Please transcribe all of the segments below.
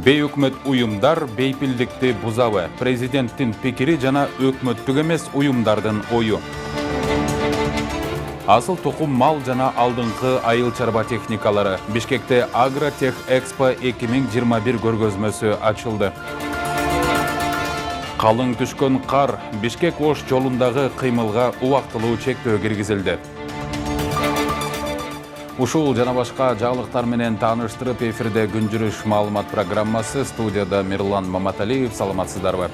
Бейөкмөт уюмдар бейпилдикти бузабы. Президенттин пикири жана өкмөттүк эмес уюмдардын ою. Асыл токум мал жана алдыңкы айыл чарба техникалары. Бишкекте Агротех Экспо 2021 көргөзмөсү ачылды. Калың түшкөн кар Бишкек-Ош жолундагы кыймылга убактылуу чектөө киргизилди. Ушул жана башка жаңылыктар менен тааныштырып, эфирде күн жүрүш маалымат программасы. Студияда Мирлан Маматалиев. Саламатсыздарбы?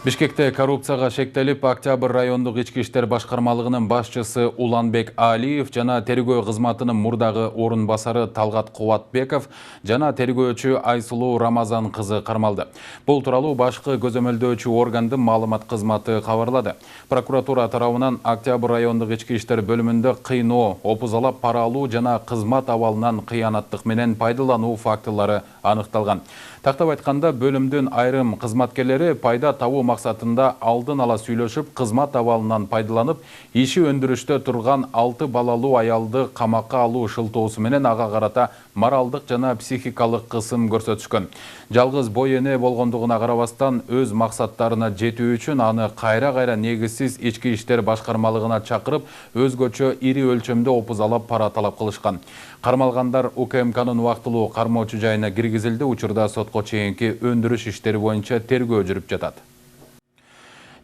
Бишкекте коррупцияга шектелип, Октябрь райондук ички иштер башкармалыгынын башчысы Уланбек Алиев жана тергөө кызматынын мурдагы орун басары Талгат Кубатбеков жана тергөөчү Айсулуу Рамазан кызы кармалды. Бул тууралуу башкы көзөмөлдөөчү органдын маалымат кызматы кабарлады. Прокуратура тарабынан Октябрь райондук ички иштер бөлүмүндө кыйноо, опузалап пара алуу жана кызмат абалынан кыянаттык менен пайдалануу фактылары аныкталган. Тактап айтканда, бөлүмдүн айрым кызматкерлери пайда табуу максатында алдын ала сүйлөшүп, кызмат абалынан пайдаланып, иши өндүрүштө турган 6 балалуу аялды камакка алуу шылтоосу менен ага карата моралдык жана психикалык кысым көрсөтүшкөн. Жалгыз бой эне болгондугуна карабастан, өз максаттарына жетүү үчүн аны кайра-кайра негизсиз ички иштер башкармалыгына чакырып, өзгөчө ири өлчөмдө опузалап пара талап кылышкан. Кармалгандар УКМКнын убактылуу кармоочу жайына киргизилди. Учурда сотко чейинки өндүрүш иштери боюнча тергөө жүрүп жатат.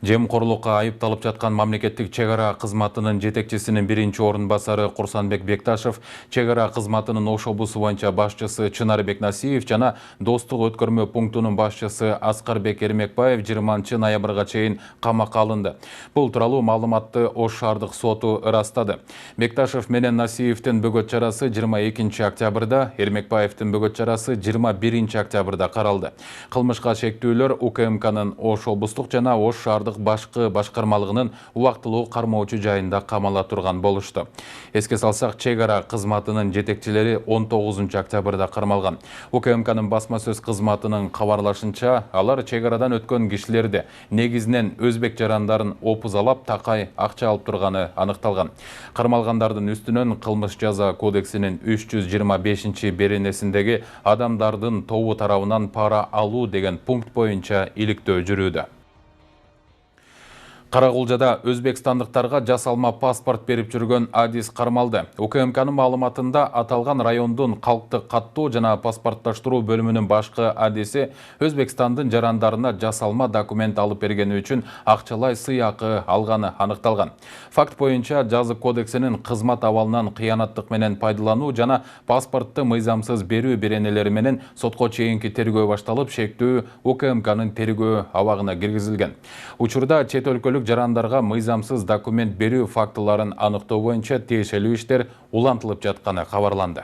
Жемкорлукка айыпталып жаткан мамлекеттик чек ара кызматынын жетекчисинин биринчи орун басары Курсанбек Бекташев, чек ара кызматынын Ош облусу боюнча башчысы Чынарбек Насиев жана Достук өткөрмө пунктунун башчысы Аскарбек Эрмекбаев 20 ноябрга чейин камакка алынды. Бул тууралуу маалыматты Ош шаардык соту ырастады. Бекташев менен Насиевдин бөгөт чарасы 22 октябрда, Эрмекбаевдин бөгөт чарасы 21 октябрда каралды. Кылмышка шектүүлөр УКМКнын Ош облустук жана Ош шаардык башкы башкармалыгынын убактылуу кармоочу жайында камала турган болушту. Эске салсак, чек ара кызматынын жетекчилери 19 октябрда кармалган. УКМКнын басма сөз кызматынын кабарлашынча, алар чек арадан өткөн кишилерди негизинен өзбек жарандарын опузалап, такай акча алып турганы аныкталган. Кармалгандардын үстүнөн кылмыш жаза кодексинин 325 беренесиндеги адамдардын тобу тарабынан пара алуу деген пункт боюнча иликтөө жүрүүдө. Карагулжада өзбекстандыктарга жасалма паспорт берип жүргөн адис кармалды. УКМКнын маалыматында аталган райондун калктык каттоо жана паспорттоштуруу бөлүмүнүн башкы адиси Өзбекстандын жарандарына жасалма документ алып бергени үчүн акчалай сый акы алганы аныкталган. Факт боюнча жазык кодексинин кызмат абалынан кыянаттык менен пайдалануу жана паспортту мыйзамсыз берүү беренелери менен сотко чейинки тергөө башталып, шектүү УКМКнын тергөө абагына киргизилген. Учурда чет өлкөлүк жарандарга мыйзамсыз документ берүү фактыларын аныктоо боюнча тиешелүү иштер улантылып жатканы кабарланды.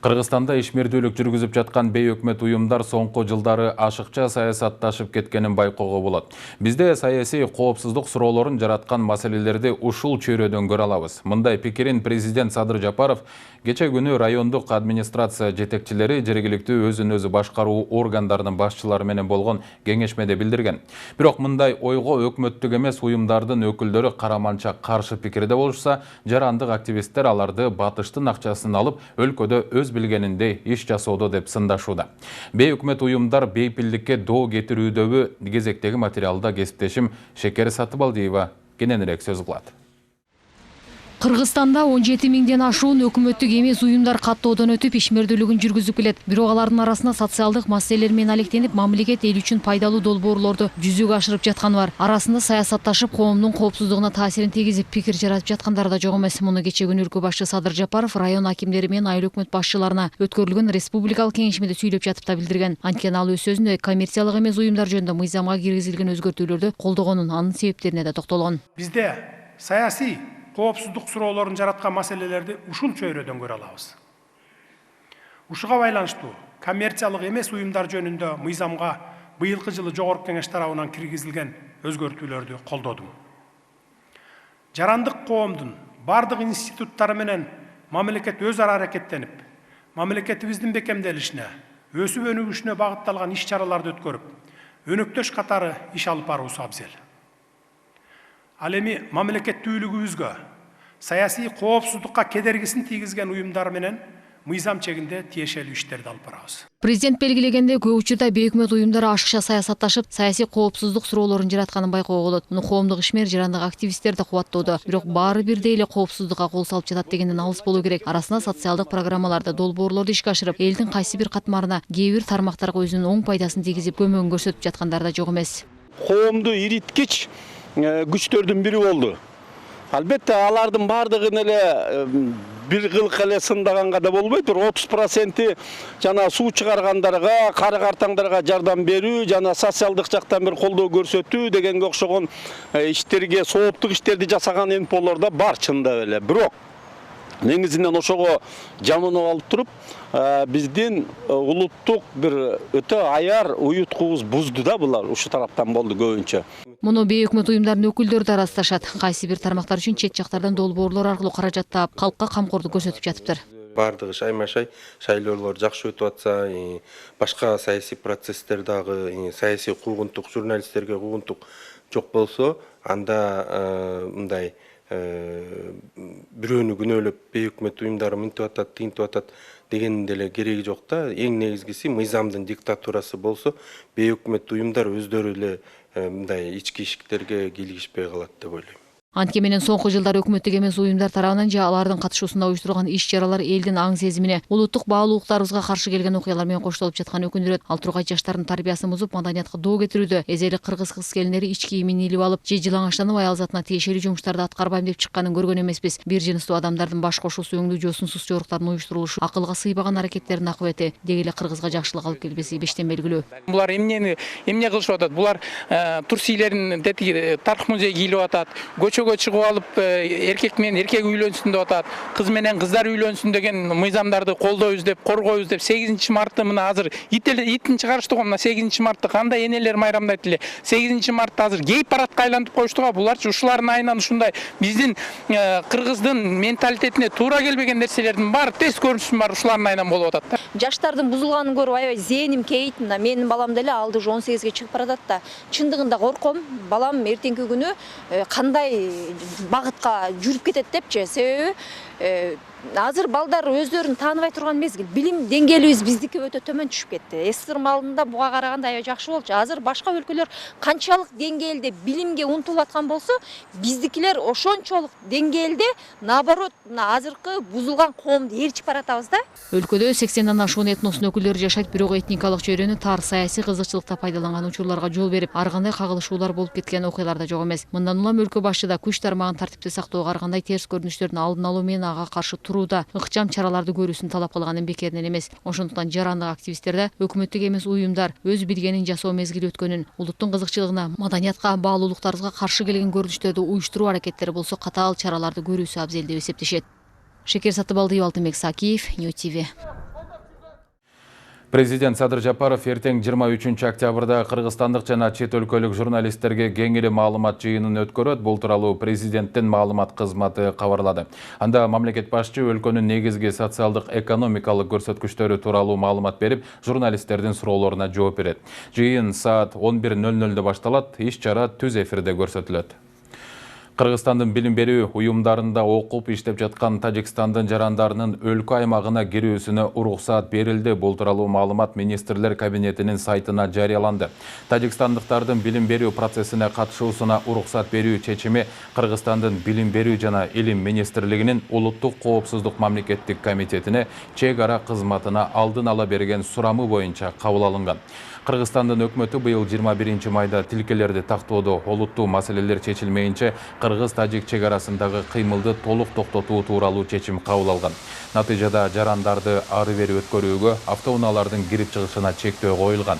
Кыргызстанда ишмердүүлүк жүргүзүп жаткан бейөкмөт уюмдар соңку жылдары ашыкча саясатташып кеткенин байкоого болот. Бизде саясий коопсуздук суроолорун жараткан маселелерди ушул чөйрөдөн көрө алабыз. Мындай пикирин президент Садыр Жапаров кече күнү райондук администрация жетекчилери жергиликтүү өзүн өзү башкаруу органдарынын башчылары менен болгон кеңешмеде билдирген. Бирок мындай ойго өкмөттүк эмес уюмдардын өкүлдөрү караманча каршы пикирде болушса, жарандык активисттер аларды батыштын акчасын алып, өлкөдө өз билгениндей иш жасоодо деп сындашууда. Бейөкмөт уюмдар бейпилдикке доо кетирүүдөгү кезектеги материалда кесиптешим Шекер Сатыбалдиева кененирээк сөз кылат. Кыргызстанда 17 миңден ашуун өкмөттүк эмес уюмдар каттоодон өтүп ишмердүүлүгүн жүргүзүп келет. Бирок алардын арасында социалдык маселелер менен алектенип, мамлекет эл үчүн пайдалуу долбоорлорду жүзөгө ашырып жатканы бар. Арасында саясатташып, коомдун коопсуздугуна таасирин тийгизип, пикир жаратып жаткандар да жок эмес. Муну кече күнү өлкө башчы Садыр Жапаров район акимдери менен айыл өкмөт башчыларына өткөрүлгөн республикалык кеңешмеде сүйлөп жатып да билдирген. Анткени ал өз сөзүндө коммерциялык эмес уюмдар жөнүндө мыйзамга киргизилген өзгөртүүлөрдү колдогонун, анын себептерине да токтолгон. Бизде саясий коопсуздук суроолорун жараткан маселелерди ушул чөйрөдөн көрө алабыз. Ушуга байланыштуу коммерциялык эмес уюмдар жөнүндө мыйзамга быйылкы жылы жогорку кеңеш тарабынан киргизилген өзгөртүүлөрдү колдодум. Жарандык коомдун бардык институттары менен мамлекет өз ара аракеттенип, мамлекетибиздин бекемделишине, өсүп өнүгүшүнө багытталган иш чараларды өткөрүп, өнөктөш катары иш алып баруусу абзел. Ал эми мамлекеттүүлүгүбүзгө саясий коопсуздукка кедергисин тийгизген уюмдар менен мыйзам чегинде тиешелүү иштерди алып барабыз. Президент белгилегенде көп учурда бейөкмөт уюмдары ашыкча саясатташып, саясий коопсуздук суроолорун жаратканын байкоого болот. Муну коомдук ишмер, жарандык активисттер да кубаттоодо. Бирок баары бирдей эле коопсуздукка кол салып жатат дегенден алыс болуу керек. Арасында социалдык программаларды, долбоорлорду ишке ашырып, элдин кайсы бир катмарына, кээ бир тармактарга өзүнүн оң пайдасын тийгизип, көмөгүн көрсөтүп жаткандар да жок эмес. Коомду ириткич күчтөрдүн бири болду. Албетте алардын бардыгын эле бир кылык эле сындаганга да болбойт. 30% жана суу чыгаргандарга, кары картаңдарга жардам берүү, жана социалдык жактан бир колдоо көрсөтүү дегенге окшогон иштерге, сооптук иштерди жасаган НПОлор да бар чындап эле. Бирок негизинен ошого жаманып алып туруп, биздин улуттук бир өтө аяр уюткубуз бузду да булар, ушу тараптан болду көбүнчө. Муну бейөкмөт уюмдардын өкүлдөрү да ырасташат. Кайсы бир тармактар үчүн чет жактардан долбоорлор аркылуу каражат таап, калкка камкордук көрсөтүп жатыптыр. Бардыгы шайма-шай шайлоолор жакшы өтүп атса, башка саясий процесстер дагы, саясий куугунтук, журналисттерге куугунтук жок болсо, анда мындай бирөөнү күнөөлөп бейөкмөт уюмдары мынтип атат, тинтип атат дегенин деле кереги жок да. Эң негизгиси мыйзамдын диктатурасы болсо, бейөкмөт уюмдар өздөрү эле мындай ички ишиктерге кийлигишпей калат деп ойлойм. Антке менен соңку жылдары өкмөттүк эмес уюмдар тарабынан же алардын катышуусунда уюштурулган иш-чаралар элдин аң сезимине, улуттук баалуулуктарыбызга каршы келген окуялар менен коштолуп жатканы өкүндүрөт. Ал тургай жаштардын тарбиясын бузуп, маданиятка доо кетирүүдө эзелик кыргыз кыз-келиндери ички кийимин илип алып, же жылаңачтанып аял затына тиешелүү жумуштарды аткарбайм деп чыкканын көргөн эмеспиз. Бир жыныстуу адамдардын баш кошуусу, өңдүү жосунсуз жоруктардын уюштурулушу акылга сыйбаган аракеттердин акыбети деги эле кыргызга жакшылык алып келбеси бештен белгилүү. Булар эмне кылышып атат? Булар турсийлерин тетиги тарых музей кийлеп атат, көчөгө чыгып алып эркек менен эркек үйлөнсүн деп атат, кыз менен кыздар үйлөнсүн деген мыйзамдарды колдойбуз деп, коргойбуз деп 8-мартты мына азыр итин чыгарыштыгы мына 8-мартты кандай энелер майрамдайт эле. 8-мартты азыр гей парадка айлантып коюштуга, буларчы ушулардын айынан ушундай биздин кыргыздын менталитетине туура келбеген нерселердин баары тез көрүнүшүн бар ушулардын айынан болуп атат да. Жаштардын бузулганын көрүп аябай зээним кейит. Мына менин балам деле алды 18-ге чыгып баратат да. Чындыгында корком, балам эртеңки күнү кандай багытка жүрүп кетет депчи. Себеби азыр балдар өздөрүн тааныбай турган мезгил. Билим деңгээлибиз биздики өтө төмөн түшүп кетти. СССР маалында буга караганда аябай жакшы болчу. Азыр башка өлкөлөр канчалык деңгээлде билимге умтулуп аткан болсо, биздикилер ошончолук деңгээлде наоборот, азыркы бузулган коомду ээрчип баратабыз да. Өлкөдө 80-дан ашуун этностун өкүлдөрү жашайт, бирок этникалык чөйрөнү тар саясий кызыкчылыкта пайдаланган учурларга жол берип, ар кандай кагылышуулар болуп кеткен окуялар да жок эмес. Мындан улам өлкө башы да күч тармагын тартипте сактоого, ар кандай терс көрүнүштөрдүн алдын алуу менен ага каршы турууда ыкчам чараларды көрүүсүн талап кылганын бекеринен эмес. Ошондуктан жарандык активисттер да өкмөттүк эмес уюмдар өз билгенин жасоо мезгили өткөнүн, улуттун кызыкчылыгына, маданиятка, баалуулуктарыбызга каршы келген көрүнүштөрдү уюштуруу аракеттери болсо катаал чараларды көрүүсү абзел деп эсептешет. Шекер Сатыбалдиев, Алтынбек Сакиев, Нью ТВ. Президент Садыр Жапаров эртең 23 октябрда кыргызстандык жана чет өлкөлүк журналисттерге кең эле маалымат жыйынын өткөрөт. Бул тууралуу президенттин маалымат кызматы кабарлады. Анда мамлекет башчы өлкөнүн негизги социалдык экономикалык көрсөткүчтөрү тууралуу маалымат берип, журналисттердин суроолоруна жооп берет. Жыйын саат 11:00 башталат, иш-чара түз эфирде көрсөтүлөт. Кыргызстандын билим берүү уюмдарында окуп иштеп жаткан Тажикстандын жарандарынын өлкө аймагына кирүүсүнө уруксат берилди. Бул тууралуу маалымат министрлер кабинетинин сайтына жарыяланды. Тажикстандыктардын билим берүү процессине катышуусуна уруксат берүү чечими Кыргызстандын билим берүү жана илим министрлигинин улуттук коопсуздук мамлекеттик комитетине чек ара кызматына алдын ала берген сурамы боюнча кабыл алынган. Кыргызстандын өкмөтү быйыл 21 майда тилкелерди тактоодо олуттуу маселелер чечилмейинче кыргыз-тажик чек арасындагы кыймылды толук токтотуу тууралуу чечим кабыл алган. Натыйжада жарандарды ары бери өткөрүүгө, автоунаалардын кирип чыгышына чектөө коюлган.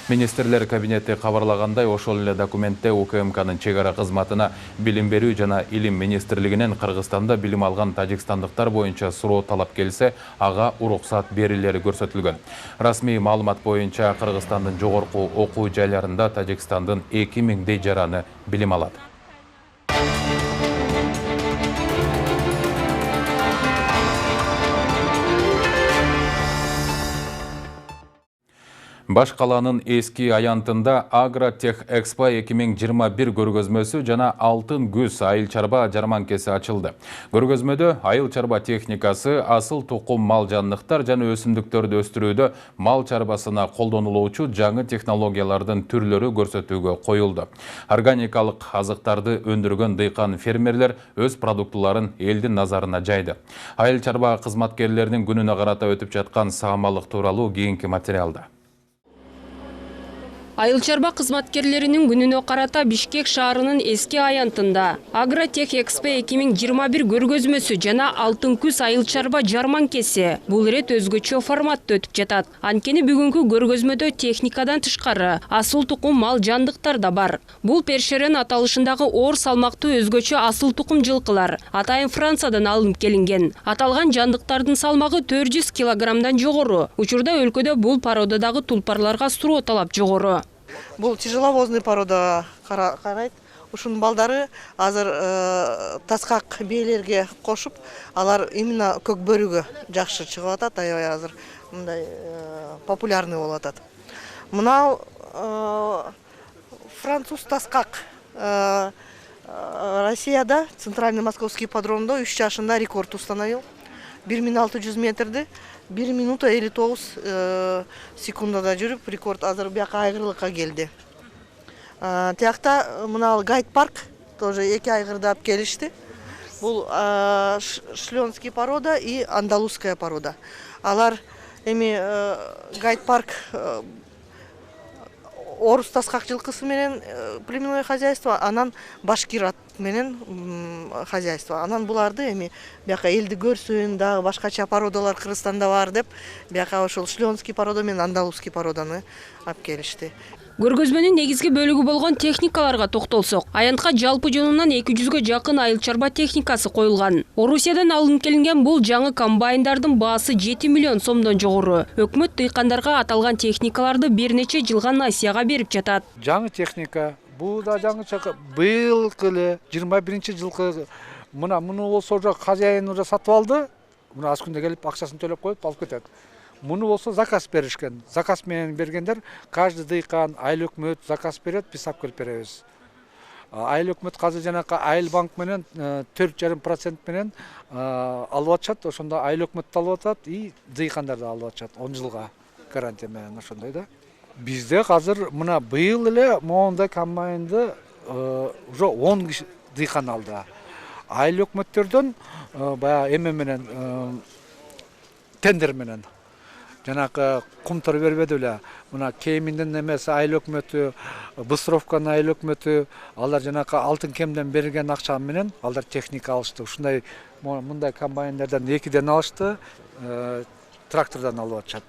Министрлер кабинети кабарлагандай, ошол эле документте УКМКнын чек ара кызматына билим берүү жана илим министрлигинен Кыргызстанда билим алган тажикстандыктар боюнча суроо талап келсе, ага уруксат берилери көрсөтүлгөн. Расмий маалымат боюнча Кыргызстандын жогорку окуу жайларында Тажикстандын 2000 жараны билим алат. Баш каланын эски аянтында Агротех Экспо 2021 көргөзмөсү жана алтын күз айыл чарба жарманкеси ачылды. Көргөзмөдө айыл чарба техникасы, асыл тукум мал жандыктар жана өсүмдүктөрдү өстүрүүдө мал чарбасына колдонулуучу жаңы технологиялардын түрлөрү көрсөтүүгө коюлду. Органикалык азыктарды өндүргөн дыйкан фермерлер өз продуктуларын элдин назарына жайды. Айыл чарба кызматкерлеринин күнүнө карата өтүп жаткан саамалык тууралуу кийинки материалда. Айыл чарба кызматкерлеринин күнүнө карата Бишкек шаарынын эски аянтында Агротех Экспо 2021 көргөзмөсү жана алтын күз айыл чарба жарманкеси бул ирет өзгөчө форматта өтүп жатат. Анткени бүгүнкү көргөзмөдө техникадан тышкары асыл тукум мал жандыктар да бар. Бул першерен аталышындагы оор салмактуу өзгөчө асыл тукум жылкылар атайын Франциядан алынып келинген. Аталган жандыктардын салмагы 400 килограммдан жогору. Учурда өлкөдө бул породадагы тулпарларга суроо талап жогору. Бұл тяжеловозный порода қарайды. Ушун балдары азыр таскак биелерге кошуп, алар именно көк бөрүгө жакшы чыгып атат, аябай азыр мындай популярный болуп атат. Мынау француз таскак Россияда центральный московский ипподромдо 3 жашында рекорд установил. 1600 метрди 1 минута 59 секундада жүрүп рекорд азыр бияка айгырлыкка келди. Тиякта мына гайд парк тоже 2 айгырда алып келишти. Бул шленский порода и андалузская порода. Алар эми гайд парк орус таскак жылкысы менен племенное хозяйство, анан башкир менен хозяйство. Анан буларды эми бияка элди көрсүн, дагы башкача породалар Кыргызстанда бар деп, бияка ошол шленский порода менен андалузский породаны алып келишти. Көргөзмөнүн негизги бөлүгү болгон техникаларга токтолсок, аянтка жалпы жонунан 200гө жакын айыл чарба техникасы коюлган. Орусиядан алынып келинген бул жаңы комбайндардын баасы 7 миллион сомдон жогору. Өкмөт дыйкандарга аталган техникаларды бир нече жылга насыяга берип жатат. Жаңы техника, бул да жаңы чакы быйылкы эле 21-жылкы муну болсо уже хозяин уже сатып алды. Муну аз күндө келип акчасын төлөп коюп алып кетет. Муну болсо заказ беришкен. Заказ менен бергендер, каждый дыйкан, айыл өкмөт заказ берет, биз алып келип беребиз. Айыл өкмөт казыр жанакы айыл банк менен 4,5% менен алып атышат. Ошондо айыл өкмөт алып атат и дыйкандар да алып атышат 10 жылга гарантия менен ошондой да. Бизде казыр мына быйыл эле моундай комбайнды уже 10 киши дыйкан алды. Айыл өкмөттөрдөн баягы эме менен тендер менен жанакы кумтар бербеди эле. Мына Кеминдин эмеси айыл өкмөтү, Быстровканын айыл өкмөтү, алар жанакы алтын кемден берген акча менен алар техника алышты. Ушундай мындай комбайндардан 2ден алышты, трактордан алып атышат.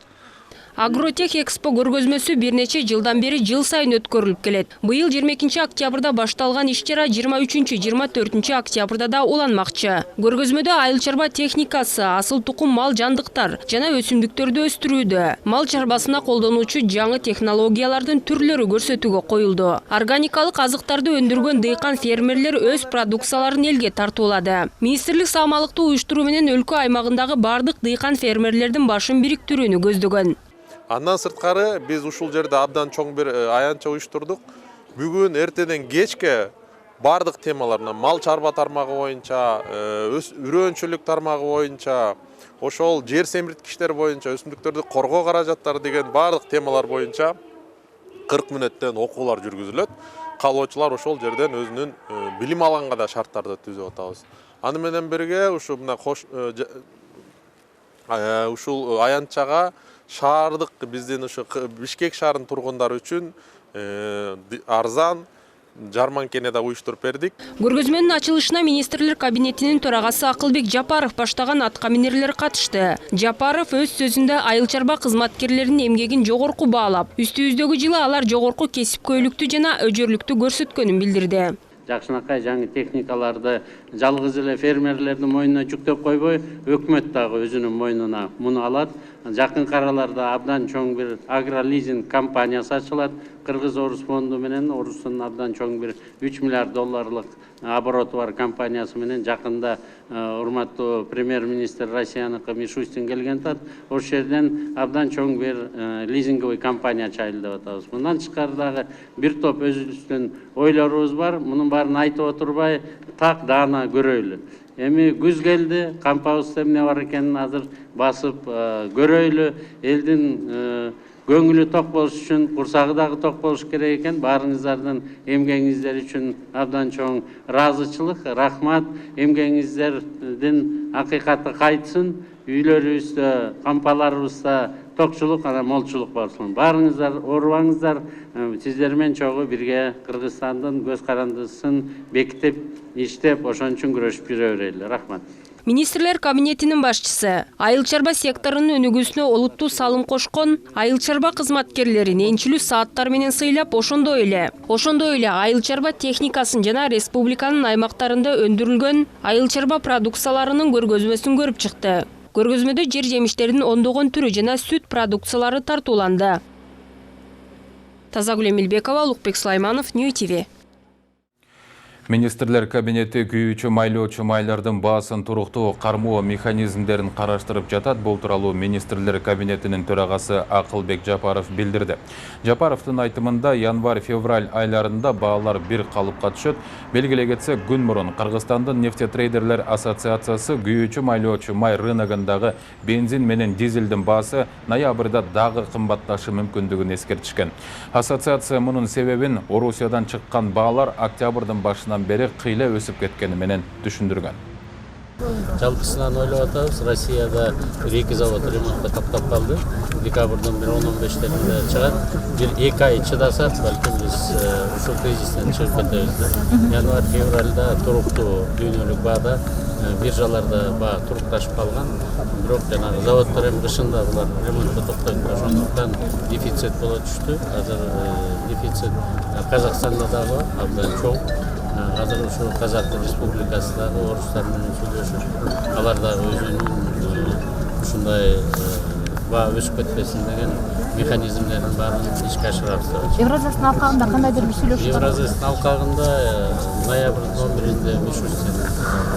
Агротех Экспо көргөзмөсү бир нече жылдан бери жыл сайын өткөрүлүп келет. Быйыл 22 октябрда башталган иш-чара 23-24 октябрда да уланмакчы. Көргөзмөдө айыл чарба техникасы, асыл тукум мал жандыктар жана өсүмдүктөрдү өстүрүүдө мал чарбасына колдонуучу жаңы технологиялардын түрлөрү көрсөтүүгө коюлду. Органикалык азыктарды өндүргөн дыйкан фермерлер өз продукцияларын элге тартуулады. Министрлик саамалыкты уюштуруу менен өлкө аймагындагы бардык дыйкан фермерлердин башын бириктирүүнү көздөгөн. Андан сырткары биз ушул жерде абдан чоң бир аянтча уюштурдук. Бүгүн эртеден кечке бардык темаларына мал чарба тармагы боюнча, үрөөнчүлүк тармагы боюнча, ошол жер семирткичтер боюнча, өсүмдүктөрдү коргоо каражаттары деген бардык темалар боюнча 40 мүнөттөн окуулар жүргүзүлөт. Каалоочулар ошол жерден өзүнүн билим алганга да шарттарды түзүп атабыз. Аны менен бирге ушул аянтчага шаардык биздин ушу Бишкек шаарынын тургундары үчүн арзан жарманкени да уюштуруп бердик. Көргөзмөнүн ачылышына министрлер кабинетинин төрагасы Акылбек Жапаров баштаган аткаминерлер катышты. Жапаров өз сөзүндө айыл чарба кызматкерлеринин эмгегин жогорку баалап, үстүбүздөгү жылы алар жогорку кесипкөйлүктү жана өжөрлүктү көрсөткөнүн билдирди. Жакшынакай жаңы техникаларды жалгыз эле фермерлердин мойнуна жүктөп койбой, өкмөт дагы өзүнүн мойнуна муну алат. жакынкы араларда абдан чоң бир агролизинг компаниясы ачылат. Кыргыз Орус фонду менен Орустун абдан чоң бир 3 миллиард долларлык обороты бар компаниясы менен жакында урматтуу премьер-министр Россияныкы Мишустин келген тат. Ошол жерден абдан чоң бир лизинговый компания чайлы деп атабыз. Мындан тышкары дагы бир топ өзүбүздүн ойлорубуз бар. Мунун баарын айтып отурбай так даана көрөйлү. Эми күз келди, кампабызда эмне бар экенин азыр басып көрөйлү. Элдин көңүлү ток болуш үчүн, курсагы дагы ток болуш керек экен. Баарыңыздардын эмгегиңиздер үчүн абдан чоң ыраазычылык, рахмат. Эмгегиңиздердин акыйкаты кайтсын. Үйлөрүбүздө, кампаларыбызда токчулук, анан молчулук болсун. Баарыңыздар оорубаңыздар. Сиздер менен чогуу бирге Кыргызстандын көз карандысын бекитип, иштеп, ошон үчүн күрөшүп жүрө берели. Рахмат. Министрлер кабинетинин башчысы айыл чарба секторунун өнүгүүсүнө олуттуу салым кошкон айыл чарба кызматкерлерин энчилүү сааттар менен сыйлап, ошондой эле айыл чарба техникасын жана республиканын аймактарында өндүрүлгөн айыл чарба продукцияларынын көргөзмөсүн көрүп чыкты. Көргөзмөдө жер жемиштердин ондогон түрү жана сүт продукциялары тартууланды. Тазагүл Эмилбекова, Улукбек Сулайманов, Нью ТВ. Министрлер кабинети күйүүчү майлоочу майлардын баасын туруктуу кармоо механизмдерин караштырып жатат. Бул тууралуу министрлер кабинетинин төрагасы Акылбек Жапаров билдирди. Жапаровдун айтымында январь-февраль айларында баалар бир калыпка түшөт. Белгилей кетсек, күн мурун Кыргызстандын нефтетрейдерлер ассоциациясы күйүүчү майлоочу май рыногундагы бензин менен дизелдин баасы ноябрда дагы кымбатташы мүмкүндүгүн эскертишкен. Ассоциация мунун себебин Орусиядан чыккан баалар октябрдын башынан бери кыйла өсүп кеткени менен түшүндүргөн. Жалпысынан ойлоп атабыз, Россияда 2 завод ремонтка токтоп калды. Декабрдын 1-15-теринде чыгат. Бир 2 ай чыдасак, балким биз ушул кризистен чыгып кетебиз. Январь-февралда туруктуу дүйнөлүк баада биржаларда баа турукташып калган. Бирок жанагы заводдор эми кышында булар ремонтко токтойт, ошондуктан дефицит боло түштү. Азыр дефицит Казакстанда дагы абдан чоң. Азыр ушул Казак Республикасындагы орустар менен сүйлөшүп, алар дагы өзүнүн ушундай баа өсүп кетпесин деген механизмдерин баарын ишке ашырабыз. Евразиясынын алкагында кандайдыр бир сүйлөшүү? Евразиясынын алкагында ноябрдын 11-inde Мишустин,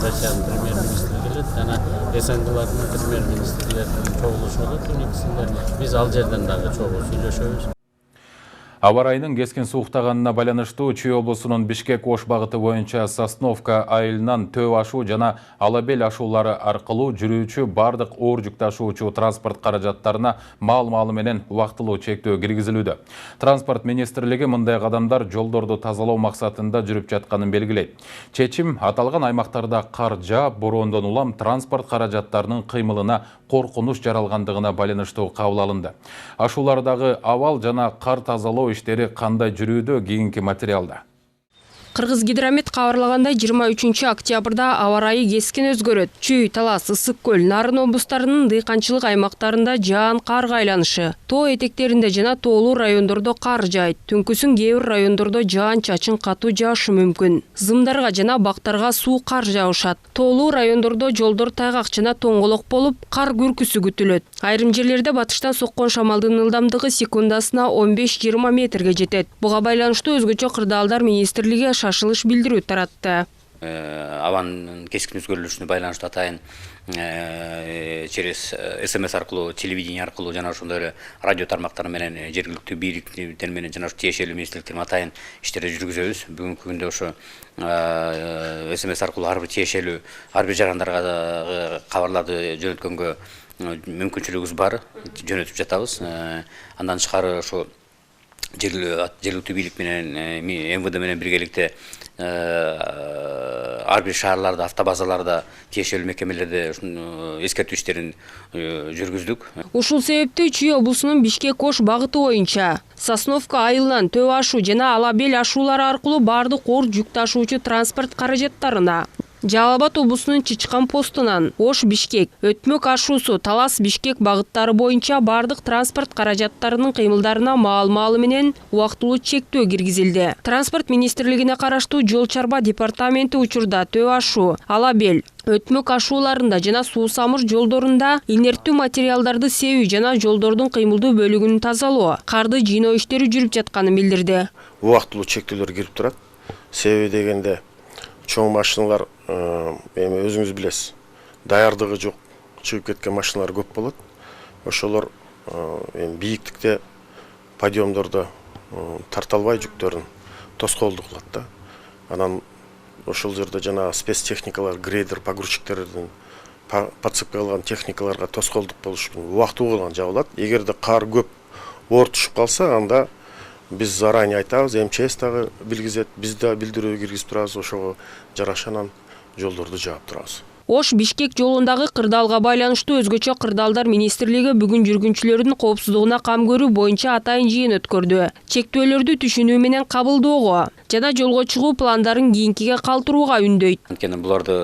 Россиянын премьер-министри келет, жана СНГлардын премьер-министрлеринин чогулушу болот. Негизинде биз ал жерден дагы чогуу сүйлөшөбүз. Аба райынын кескин сууктаганына байланыштуу Чүй облусунун Бишкек-Ош багыты боюнча Сосновка айылынан Төө ашуу жана Алабел ашуулары аркылуу жүрүүчү бардык оор жүк ташуучу транспорт каражаттарына маал-маалы менен убактылуу чектөө киргизилүүдө. Транспорт министрлиги мындай кадамдар жолдорду тазалоо максатында жүрүп жатканын белгилейт. Чечим аталган аймактарда кар жаап, бороондон улам транспорт каражаттарынын кыймылына коркунуч жаралгандыгына байланыштуу кабыл алынды. Ашуулардагы абал жана кар тазалоо иштери кандай жүрүүдө кийинки материалда. Кыргызгидромет кабарлагандай 23 октябрда аба ырайы кескин өзгөрөт. Чүй, Талас, Ысык көл, Нарын облустарынын дыйканчылык аймактарында жаан карга айланышы. Тоо этектеринде жана тоолуу райондордо кар жаайт. Түнкүсүн кээ бир райондордо жаан чачын катуу жаашы мүмкүн. Зымдарга жана бактарга суу кар жаышат. Тоолуу райондордо жолдор тайгак жана тоңголок болуп, кар күркүсү күтүлөт. Айрым жерлерде батыштан соккон шамалдын ылдамдыгы секундасына 15-20 метрге жетет. Буга байланыштуу өзгөчө кырдаалдар министрлиги шашылыш билдирүү таратты. Абанын кескин өзгөрүлүшүнө байланыштуу атайын через СМС аркылуу, телевидение аркылуу жана ошондой эле радио тармактары менен жергиликтүү бийликтер менен жана тиешелүү министрликтер атайын иштерди жүргүзөбүз. Бүгүнкү күндө ошо СМС аркылуу ар бир жарандарга кабарларды жөнөткөнгө мүмкүнчүлүгүбүз бар, жөнөтүп жатабыз. Андан тышкары ошо жергиликтүү бийлик менен МВД менен биргеликте ар бир шаарларда, автобазаларда, тиешелүү мекемелерде эскертүү иштерин жүргүздүк. Ушул себептүү Чүй облусунун Бишкек-Ош багыты боюнча Сосновка айылынан Төө ашуу жана Алабел ашуулары аркылуу бардык оор жүк ташуучу транспорт каражаттарына Жалал Абад облусунун Чычкан постунан Ош Бишкек, Өтмөк Ашуусу, Талас Бишкек багыттары боюнча бардык транспорт каражаттарынын кыймылдарына маал-маалы менен убактылуу чектөө киргизилди. Транспорт министрлигине караштуу жол чарба департаменти учурда Төө Ашу, Алабел, Өтмөк ашууларында жана суу самыр жолдорунда инерттүү материалдарды себүү жана жолдордун кыймылдуу бөлүгүн тазалоо, карды жыйноо иштери жүрүп жатканын билдирди. Убактылуу чектөөлөр кирип турат. Себеби дегенде чоң машиналар эми өзүңүз билесиз, даярдыгы жок чыгып кеткен машиналар көп болот. Ошолор эми бийиктикте подъемдордо тарта албай жүктөрүн тоскоолдук кылат да. Анан ошол жерде жана спецтехникалар, грейдер, погрузчиктердин подсыпка кылган техникаларга тоскоолдук болуш үчүн убактылуу кылган жабылат. Эгерде кар көп оор түшүп калса, анда биз заранее айтабыз, МЧС дагы билгизет, биз да билдирүү киргизип турабыз, ошого жараша анан жолдорду жаап турабыз. Ош Бишкек жолундагы кырдаалга байланыштуу өзгөчө кырдаалдар министрлиги бүгүн жүргүнчүлөрдүн коопсуздугуна кам көрүү боюнча атайын жыйын өткөрдү. Чектөөлөрдү түшүнүү менен кабылдоого жана жолго чыгуу пландарын кийинкиге калтырууга үндөйт. Анткени буларды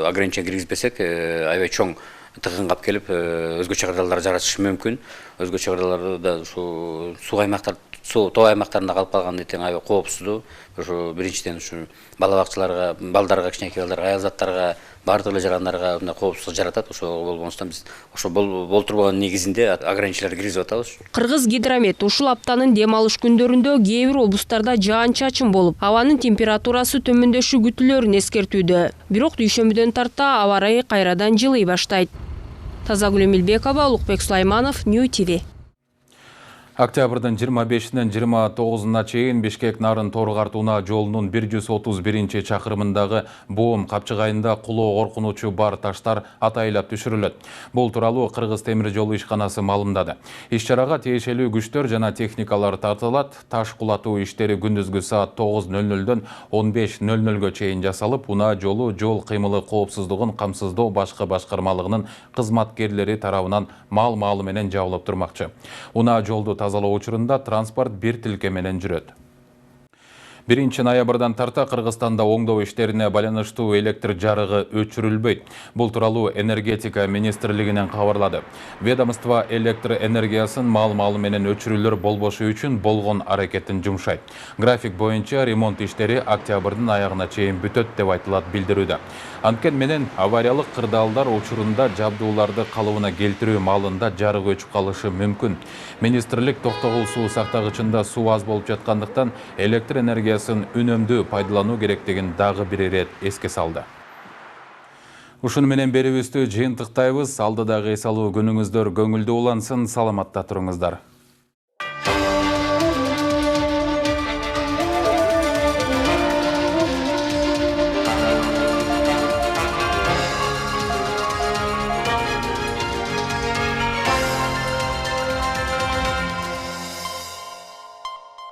ограничение киргизбесек, аябай чоң тыгынга келип, өзгөчө кырдаалдар жаратышы мүмкүн. Өзгөчө кырдаалдарда ушу суу аймактар, тоо аймактарында калып калган этең аябай коопсуздуу. Ушу биринчиден ушу бала бакчаларга, балдарга, кичинекей балдарга, аял заттарга, бардык эле жарандарга мындай коопсуздук жаратат. Ошого болбостон биз ошо болтурбаган негизинде ограничениялар киргизип атабыз. Кыргыз гидромет ушул аптанын дем алыш күндөрүндө кээ бир облустарда жаан-чачын болуп, абанын температурасы төмөндөшү күтүлөрүн эскертүүдө. Бирок дүйшөмбүдөн тарта аба ырайы кайрадан жылый баштайт. Тазагүл Эмилбекова, Улукбек Сулайманов, New TV. Октябрдын 25-нен 29-на чейин Бишкек Нарын Торгартуна жолунун 131 чакырымындагы боом капчыгайында кулоо коркунучу бар таштар атайлап түшүрүлөт. Бул тууралуу Кыргыз темир жолу ишканасы маалымдады. Иш-чарага тиешелүү күчтөр жана техникалар тартылат. Таш кулатуу иштери күндүзгү саат 9:00дөн 15:00га чейин жасалып, унаа жолу жол кыймылы коопсуздугун камсыздоо башкы башкармалыгынын кызматкерлери тарабынан маал-маалы менен жабылып турмакчы. Унаа жолду тазалоо учурунда транспорт бир тилке менен жүрөт. 1 ноябрдан тарта Кыргызстанда оңдоо иштерине байланыштуу электр жарыгы өчүрүлбөйт. Бул тууралуу энергетика министрлигинен кабарлады. Ведомство электр энергиясын маал-маалы менен өчүрүүлөр болбошу үчүн болгон аракетин жумшайт. График боюнча ремонт иштери октябрдын аягына чейин бүтөт деп айтылат билдирүүдө. Анткени менен авариялык кырдаалдар учурунда жабдууларды калыбына келтирүү маалында жарык өчүп калышы мүмкүн. Министрлик токтогул суу сактагычында суу аз болуп жаткандыктан электр энергиясын үнөмдүү пайдалануу керектигин дагы бир ирет эске салды. Ушуну менен берүүбүздү жыйынтыктайбыз. Алдыдагы эс алуу күнүңүздөр көңүлдүү улансын, саламатта туруңуздар.